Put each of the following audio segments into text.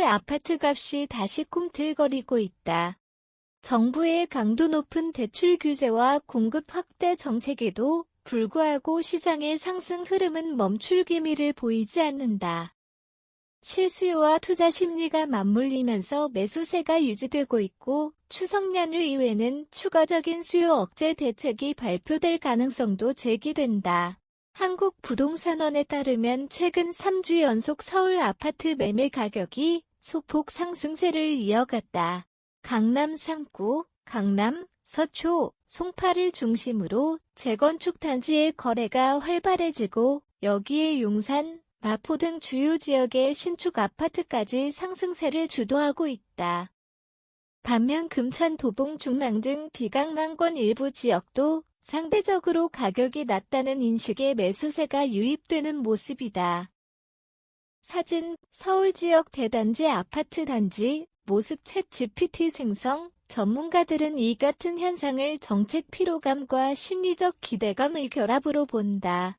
아파트값이 다시 꿈틀거리고 있다. 정부의 강도 높은 대출 규제와 공급 확대 정책에도 불구하고 시장의 상승 흐름은 멈출 기미를 보이지 않는다. 실수요와 투자 심리가 맞물리면서 매수세가 유지되고 있고 추석 연휴 이후에는 추가적인 수요 억제 대책이 발표될 가능성도 제기된다. 한국부동산원에 따르면 최근 3주 연속 서울 아파트 매매 가격이 소폭 상승세를 이어갔다. 강남 3구, 강남, 서초, 송파를 중심으로 재건축 단지의 거래가 활발해지고 여기에 용산, 마포 등 주요 지역의 신축 아파트까지 상승세를 주도하고 있다. 반면 금천, 도봉, 중랑 등 비강남권 일부 지역도 상대적으로 가격이 낮다는 인식의 매수세가 유입되는 모습이다. 사진, 서울 지역 대단지 아파트 단지, 모습 챗 GPT 생성, 전문가들은 이 같은 현상을 정책 피로감과 심리적 기대감의 결합으로 본다.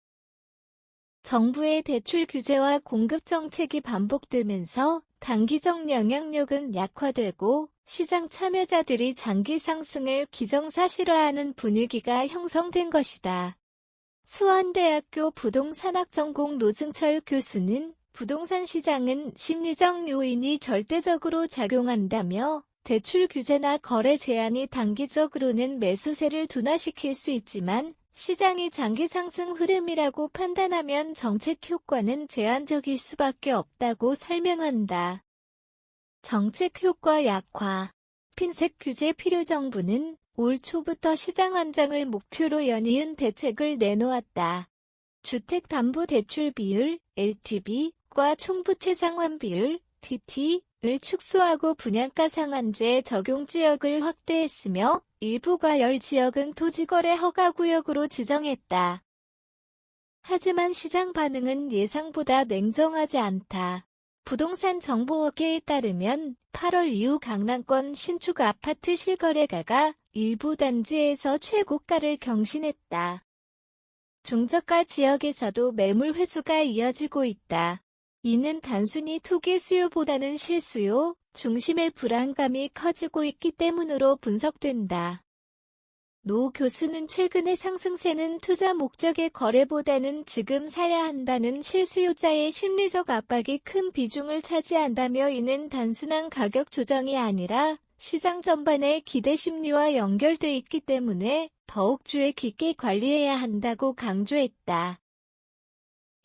정부의 대출 규제와 공급 정책이 반복되면서 단기적 영향력은 약화되고 시장 참여자들이 장기 상승을 기정사실화하는 분위기가 형성된 것이다. 수원대학교 부동산학 전공 노승철 교수는 부동산 시장은 심리적 요인이 절대적으로 작용한다며 대출 규제나 거래 제한이 단기적으로는 매수세를 둔화시킬 수 있지만 시장이 장기 상승 흐름이라고 판단하면 정책 효과는 제한적일 수밖에 없다고 설명한다. 정책 효과 약화. 핀셋 규제 필요. 정부는 올 초부터 시장 안정을 목표로 연이은 대책을 내놓았다. 주택담보대출 비율, LTV과 총부채 상환 비율, DT를 축소하고 분양가 상한제 적용 지역을 확대했으며 일부 과열 지역은 토지거래 허가구역으로 지정했다. 하지만 시장 반응은 예상보다 냉정하지 않다. 부동산 정보업계에 따르면 8월 이후 강남권 신축 아파트 실거래가가 일부 단지에서 최고가를 경신했다. 중저가 지역에서도 매물 회수가 이어지고 있다. 이는 단순히 투기 수요보다는 실수요 중심의 불안감이 커지고 있기 때문으로 분석된다. 노 교수는 최근의 상승세는 투자 목적의 거래보다는 지금 사야 한다는 실수요자의 심리적 압박이 큰 비중을 차지한다며 이는 단순한 가격 조정이 아니라 시장 전반의 기대 심리와 연결돼 있기 때문에 더욱 주의 깊게 관리해야 한다고 강조했다.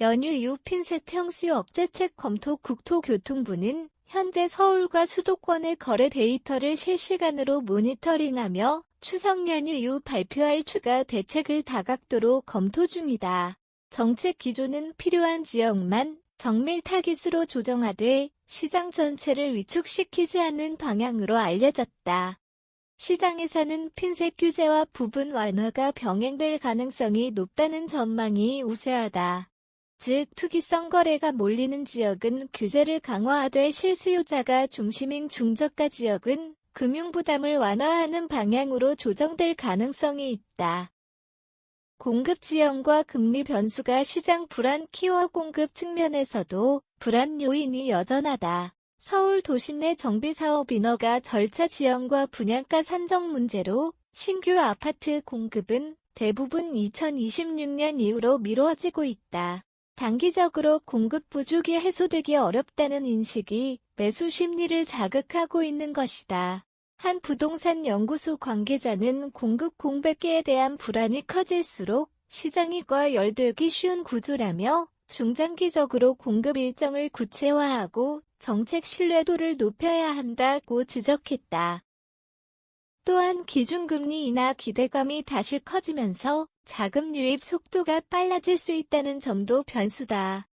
연휴 이후 핀셋형 수요 억제책 검토. 국토교통부는 현재 서울과 수도권의 거래 데이터를 실시간으로 모니터링하며 추석 연휴 이후 발표할 추가 대책을 다각도로 검토 중이다. 정책 기조는 필요한 지역만 정밀 타깃으로 조정하되 시장 전체를 위축시키지 않는 방향으로 알려졌다. 시장에서는 핀셋 규제와 부분 완화가 병행될 가능성이 높다는 전망이 우세하다. 즉 투기성 거래가 몰리는 지역은 규제를 강화하되 실수요자가 중심인 중저가 지역은 금융부담을 완화하는 방향으로 조정될 가능성이 있다. 공급 지연과 금리 변수가 시장 불안 키워. 공급 측면에서도 불안 요인이 여전하다. 서울 도심 내 정비사업 인허가 절차 지연과 분양가 산정 문제로 신규 아파트 공급은 대부분 2026년 이후로 미뤄지고 있다. 단기적으로 공급 부족이 해소되기 어렵다는 인식이 매수 심리를 자극하고 있는 것이다. 한 부동산 연구소 관계자는 공급 공백기에 대한 불안이 커질수록 시장이 과열되기 쉬운 구조라며 중장기적으로 공급 일정을 구체화하고 정책 신뢰도를 높여야 한다고 지적했다. 또한 기준금리 인하 기대감이 다시 커지면서 자금 유입 속도가 빨라질 수 있다는 점도 변수다.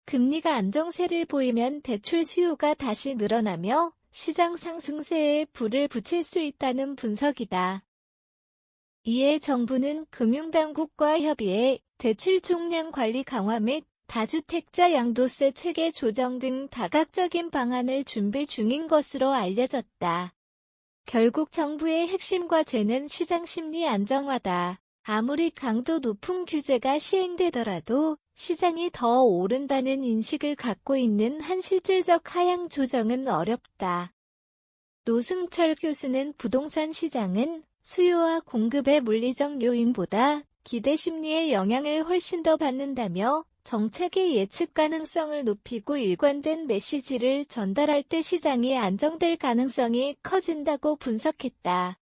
금리가 안정세를 보이면 대출 수요가 다시 늘어나며 시장 상승세에 불을 붙일 수 있다는 분석이다. 이에 정부는 금융당국과 협의해 대출 총량 관리 강화 및 다주택자 양도세 체계 조정 등 다각적인 방안을 준비 중인 것으로 알려졌다. 결국 정부의 핵심 과제는 시장 심리 안정화다. 아무리 강도 높은 규제가 시행되더라도 시장이 더 오른다는 인식을 갖고 있는 한 실질적 하향 조정은 어렵다. 노승철 교수는 부동산 시장은 수요와 공급의 물리적 요인보다 기대 심리의 영향을 훨씬 더 받는다며 정책의 예측 가능성을 높이고 일관된 메시지를 전달할 때 시장이 안정될 가능성이 커진다고 분석했다.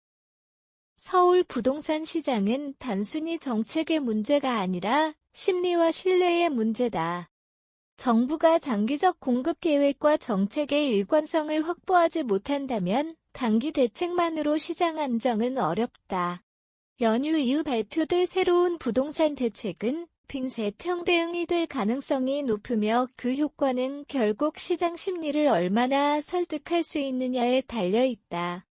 서울 부동산 시장은 단순히 정책의 문제가 아니라 심리와 신뢰의 문제다. 정부가 장기적 공급 계획과 정책의 일관성을 확보하지 못한다면 단기 대책만으로 시장 안정은 어렵다. 연휴 이후 발표될 새로운 부동산 대책은 빈세형 대응이 될 가능성이 높으며 그 효과는 결국 시장 심리를 얼마나 설득할 수 있느냐에 달려 있다.